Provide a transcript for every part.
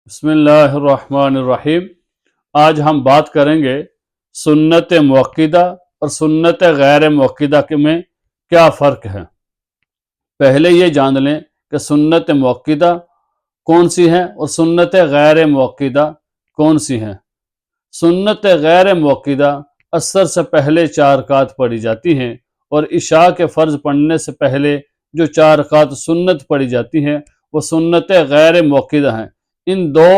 بسم اللہ الرحمن الرحیم۔ آج ہم بات کریں گے سنت موقدہ اور سنت غیر موقدہ میں کیا فرق ہے۔ پہلے یہ جان لیں کہ سنت موقدہ کون سی ہیں اور سنت غیر موقدہ کون سی ہیں۔ سنت غیر موقدہ عصر سے پہلے 4 رکعت پڑھی جاتی ہیں اور عشاء کے فرض پڑھنے سے پہلے جو 4 رکعت سنت پڑھی جاتی ہیں وہ سنت غیر موقدہ ہیں۔ ان دو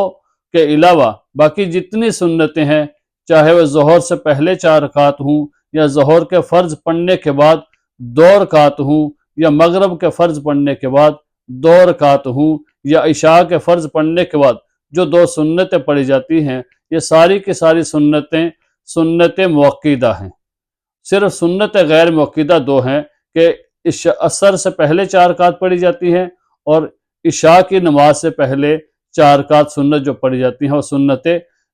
کے علاوہ باقی جتنی سنتیں ہیں، چاہے وہ ظہر سے پہلے 4 رکعت ہوں یا ظہر کے فرض پڑھنے کے بعد 2 رکعت ہوں یا مغرب کے فرض پڑھنے کے بعد 2 رکعت ہوں یا عشاء کے فرض پڑھنے کے بعد جو 2 سنتیں پڑھی جاتی ہیں، یہ ساری کی ساری سنتیں سنت موقدہ ہیں۔ صرف سنت غیر موقدہ 2 ہیں کہ عصر سے پہلے 4 رکعت پڑھی جاتی ہیں اور عشاء کی نماز سے پہلے 4 رکعت سنت جو پڑھی جاتی ہیں وہ سنت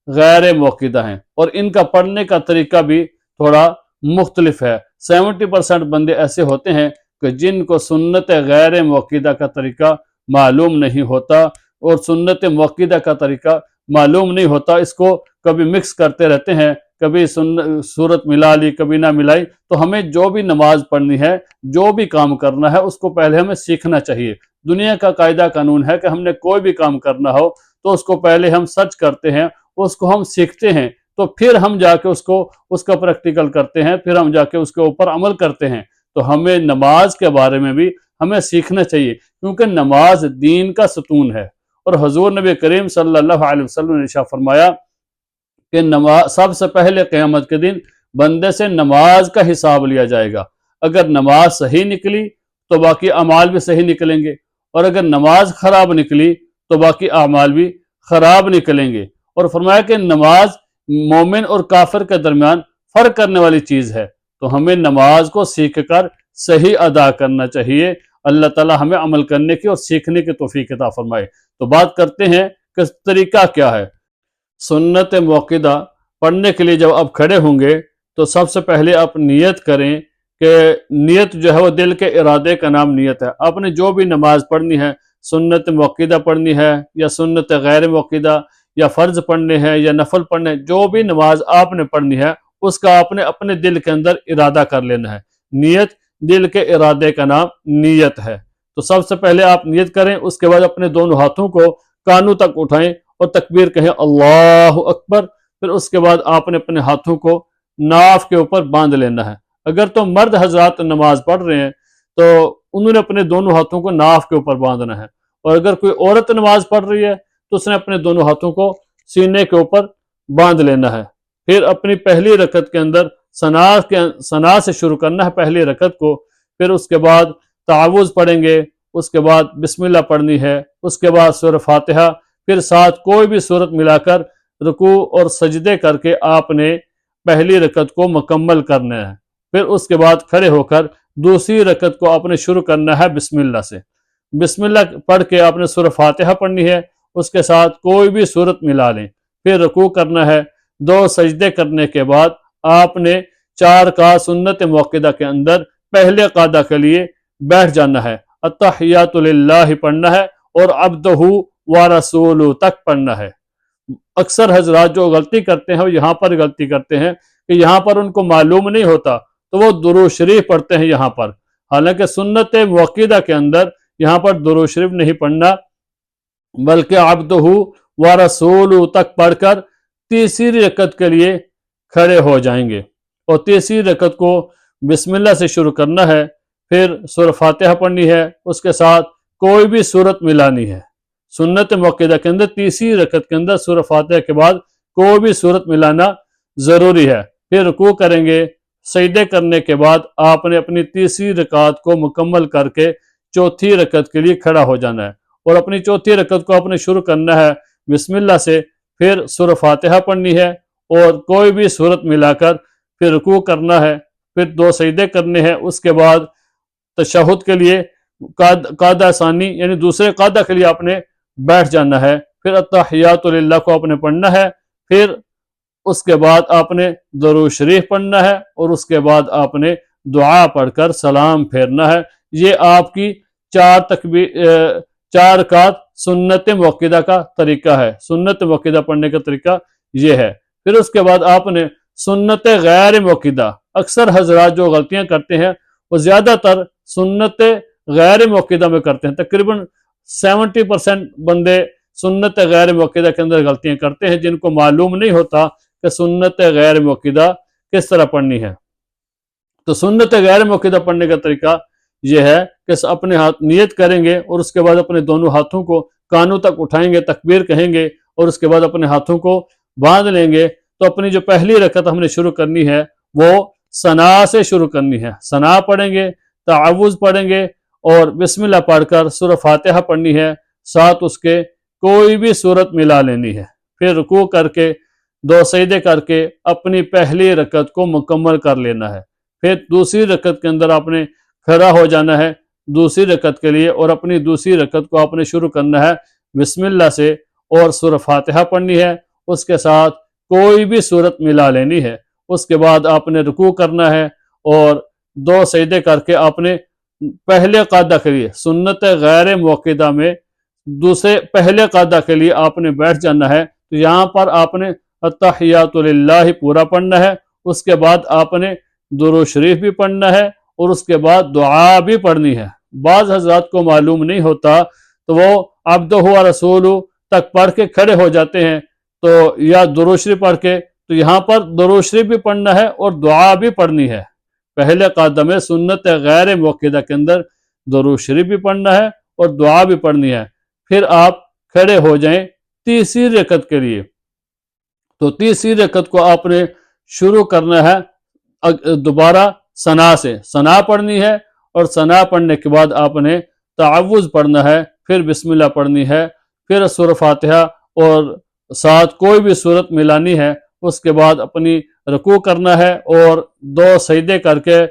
غیر موقدہ ہیں، اور ان کا پڑھنے کا طریقہ بھی تھوڑا مختلف ہے۔ 70% بندے ایسے ہوتے ہیں کہ جن کو سنت غیر موقدہ کا طریقہ معلوم نہیں ہوتا اور سنت موقدہ کا طریقہ معلوم نہیں ہوتا، اس کو کبھی مکس کرتے رہتے ہیں، کبھی صورت ملا لی کبھی نہ ملائی۔ تو ہمیں جو بھی نماز پڑھنی ہے، جو بھی کام کرنا ہے، اس کو پہلے ہمیں سیکھنا چاہیے۔ دنیا کا قاعدہ قانون ہے کہ ہم نے کوئی بھی کام کرنا ہو تو اس کو پہلے ہم سرچ کرتے ہیں، اس کو ہم سیکھتے ہیں، تو پھر ہم جا کے اس کا پریکٹیکل کرتے ہیں، پھر ہم جا کے اس کے اوپر عمل کرتے ہیں۔ تو ہمیں نماز کے بارے میں بھی ہمیں سیکھنا چاہیے، کیونکہ نماز دین کا ستون ہے۔ اور حضور نبی کریم صلی اللہ علیہ وسلم نے ارشاد فرمایا کہ سب سے پہلے قیامت کے دن بندے سے نماز کا حساب لیا جائے گا۔ اگر نماز صحیح نکلی تو باقی اعمال بھی صحیح نکلیں گے، اور اگر نماز خراب نکلی تو باقی اعمال بھی خراب نکلیں گے۔ اور فرمایا کہ نماز مومن اور کافر کے درمیان فرق کرنے والی چیز ہے، تو ہمیں نماز کو سیکھ کر صحیح ادا کرنا چاہیے۔ اللہ تعالی ہمیں عمل کرنے کی اور سیکھنے کی توفیق عطا فرمائے۔ تو بات کرتے ہیں کہ طریقہ کیا ہے۔ سنت موقدہ پڑھنے کے لیے جب آپ کھڑے ہوں گے تو سب سے پہلے آپ نیت کریں کہ نیت جو ہے وہ دل کے ارادے کا نام نیت ہے۔ آپ نے جو بھی نماز پڑھنی ہے، سنت موقدہ پڑھنی ہے یا سنت غیر موقدہ یا فرض پڑھنے ہیں یا نفل پڑھنے، جو بھی نماز آپ نے پڑھنی ہے اس کا آپ نے اپنے دل کے اندر ارادہ کر لینا ہے۔ نیت دل کے ارادے کا نام نیت ہے۔ تو سب سے پہلے آپ نیت کریں، اس کے بعد اپنے دونوں ہاتھوں کو کانوں تک اٹھائیں اور تکبیر کہیں اللہ اکبر۔ پھر اس کے بعد آپ نے اپنے ہاتھوں کو ناف کے اوپر باندھ لینا ہے۔ اگر تو مرد حضرات نماز پڑھ رہے ہیں تو انہوں نے اپنے دونوں ہاتھوں کو ناف کے اوپر باندھنا ہے، اور اگر کوئی عورت نماز پڑھ رہی ہے تو اس نے اپنے دونوں ہاتھوں کو سینے کے اوپر باندھ لینا ہے۔ پھر اپنی پہلی رکعت کے اندر ثنا سے شروع کرنا ہے پہلی رکعت کو۔ پھر اس کے بعد تعوذ پڑھیں گے، اس کے بعد بسم اللہ پڑھنی ہے، اس کے بعد سورہ فاتحہ، پھر ساتھ کوئی بھی سورت ملا کر رکوع اور سجدے کر کے آپ نے پہلی رکعت کو مکمل کرنا ہے۔ پھر اس کے بعد کھڑے ہو کر دوسری رکعت کو آپ نے شروع کرنا ہے بسم اللہ سے۔ بسم اللہ پڑھ کے آپ نے سورہ فاتحہ پڑھنی ہے، اس کے ساتھ کوئی بھی سورت ملا لیں، پھر رکوع کرنا ہے۔ 2 سجدے کرنے کے بعد آپ نے 4 کا سنت موقدہ کے اندر پہلے قعدہ کے لیے بیٹھ جانا ہے۔ التحیات للہ پڑھنا ہے اور عبدہ ورسولہ تک پڑھنا ہے۔ اکثر حضرات جو غلطی کرتے ہیں وہ یہاں پر غلطی کرتے ہیں کہ یہاں پر ان کو معلوم نہیں ہوتا تو وہ درود شریف پڑھتے ہیں یہاں پر، حالانکہ سنت موقدہ کے اندر یہاں پر درود شریف نہیں پڑھنا، بلکہ عبدہ ورسولہ تک پڑھ کر تیسری رکعت کے لیے کھڑے ہو جائیں گے، اور تیسری رکعت کو بسم اللہ سے شروع کرنا ہے۔ پھر سورہ فاتحہ پڑھنی ہے، اس کے ساتھ کوئی بھی سورت ملانی ہے۔ سنت موقدہ کے اندر تیسری رکعت کے اندر سورہ فاتحہ کے بعد کوئی بھی سورت ملانا ضروری ہے۔ پھر رکوع کریں گے، سجدے کرنے کے بعد آپ نے اپنی تیسری رکعت کو مکمل کر کے چوتھی رکعت کے لیے کھڑا ہو جانا ہے، اور اپنی چوتھی رکعت کو آپ نے شروع کرنا ہے بسم اللہ سے۔ پھر سورہ فاتحہ پڑھنی ہے اور کوئی بھی سورت ملا کر پھر رکوع کرنا ہے، پھر 2 سجدے کرنے ہیں، اس کے بعد تشہد کے لیے قعدہ ثانی یعنی دوسرے قعدہ کے لیے آپ نے بیٹھ جانا ہے۔ پھر التحیات للہ کو آپ نے پڑھنا ہے، پھر اس کے بعد آپ نے درود شریف پڑھنا ہے، اور اس کے بعد آپ نے دعا پڑھ کر سلام پھیرنا ہے۔ یہ آپ کی 4 رکعت سنت موقدہ کا طریقہ ہے، سنت موقدہ پڑھنے کا طریقہ یہ ہے۔ پھر اس کے بعد آپ نے سنت غیر موقدہ، اکثر حضرات جو غلطیاں کرتے ہیں وہ زیادہ تر سنت غیر موقدہ میں کرتے ہیں، تقریباً 70% بندے سنت غیر موقدہ کے اندر غلطیاں کرتے ہیں، جن کو معلوم نہیں ہوتا کہ سنت غیر موقدہ کس طرح پڑھنی ہے۔ تو سنت غیر موقدہ پڑھنے کا طریقہ یہ ہے کہ اپنے ہاتھ نیت کریں گے اور اس کے بعد اپنے دونوں ہاتھوں کو کانوں تک اٹھائیں گے، تکبیر کہیں گے اور اس کے بعد اپنے ہاتھوں کو باندھ لیں گے۔ تو اپنی جو پہلی رکعت ہم نے شروع کرنی ہے وہ ثنا سے شروع کرنی ہے، ثنا پڑھیں گے، تعوذ پڑھیں گے اور بسم اللہ پڑھ کر سورہ فاتحہ پڑھنی ہے، ساتھ اس کے کوئی بھی صورت ملا لینی ہے۔ پھر رکوع کر کے 2 سجدے کر کے اپنی پہلی رکعت کو مکمل کر لینا ہے۔ پھر دوسری رکعت کے اندر آپ نے کھڑا ہو جانا ہے دوسری رکعت کے لیے، اور اپنی دوسری رکعت کو آپ نے شروع کرنا ہے بسم اللہ سے اور سورہ فاتحہ پڑھنی ہے، اس کے ساتھ کوئی بھی صورت ملا لینی ہے۔ اس کے بعد آپ نے رکوع کرنا ہے اور 2 سجدے کر کے آپ نے پہلے قاعدہ کے لیے سنت غیر موقدہ میں دوسرے پہلے قاعدہ کے لیے آپ نے بیٹھ جانا ہے۔ تو یہاں پر آپ نے التحیات للہ پورا پڑھنا ہے، اس کے بعد آپ نے درود شریف بھی پڑھنا ہے اور اس کے بعد دعا بھی پڑھنی ہے۔ بعض حضرات کو معلوم نہیں ہوتا تو وہ عبدہ و رسولہ تک پڑھ کے کھڑے ہو جاتے ہیں، تو یا درود شریف پڑھ کے، تو یہاں پر درود شریف بھی پڑھنا ہے اور دعا بھی پڑھنی ہے۔ پہلے قاعدہ میں سنت غیر موقدہ کے اندر درود شریف بھی پڑھنا ہے اور دعا بھی پڑھنی ہے۔ پھر آپ کھڑے ہو جائیں تیسری رکعت کے لیے، تو تیسری رکعت کو آپ نے شروع کرنا ہے دوبارہ ثنا سے، ثنا پڑھنی ہے اور ثنا پڑھنے کے بعد آپ نے تعوذ پڑھنا ہے، پھر بسم اللہ پڑھنی ہے، پھر سورہ فاتحہ اور ساتھ کوئی بھی صورت ملانی ہے۔ اس کے بعد اپنی رکوع کرنا ہے اور 2 سجدے کر کے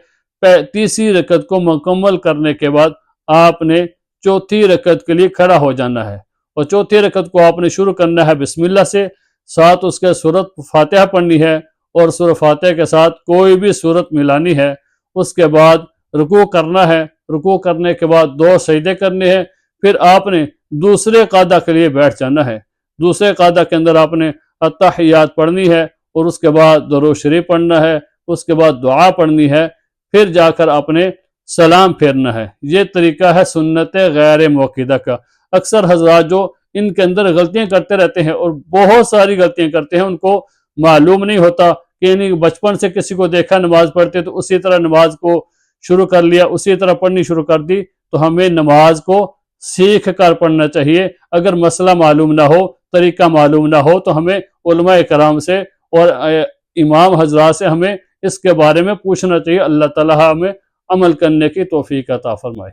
تیسری رکعت کو مکمل کرنے کے بعد آپ نے چوتھی رکعت کے لیے کھڑا ہو جانا ہے، اور چوتھی رکعت کو آپ نے شروع کرنا ہے بسم اللہ سے، ساتھ اس کے سورت فاتحہ پڑھنی ہے اور سورہ فاتحہ کے ساتھ کوئی بھی صورت ملانی ہے۔ اس کے بعد رکوع کرنا ہے، رکوع کرنے کے بعد 2 سجدے کرنے ہیں، پھر آپ نے دوسرے قاعدہ کے لیے بیٹھ جانا ہے۔ دوسرے قاعدہ کے اندر آپ نے التحیات پڑھنی ہے اور اس کے بعد درود شریف پڑھنا ہے، اس کے بعد دعا پڑھنی ہے، پھر جا کر آپ نے سلام پھیرنا ہے۔ یہ طریقہ ہے سنت غیر موقدہ کا۔ اکثر حضرات جو ان کے اندر غلطیاں کرتے رہتے ہیں اور بہت ساری غلطیاں کرتے ہیں، ان کو معلوم نہیں ہوتا کہ بچپن سے کسی کو دیکھا نماز پڑھتے تو اسی طرح نماز کو شروع کر لیا، اسی طرح پڑھنی شروع کر دی۔ تو ہمیں نماز کو سیکھ کر پڑھنا چاہیے۔ اگر مسئلہ معلوم نہ ہو، طریقہ معلوم نہ ہو، تو ہمیں علماء کرام سے اور امام حضرات سے ہمیں اس کے بارے میں پوچھنا چاہیے۔ اللہ تعالیٰ ہمیں عمل کرنے کی توفیق عطا فرمائے۔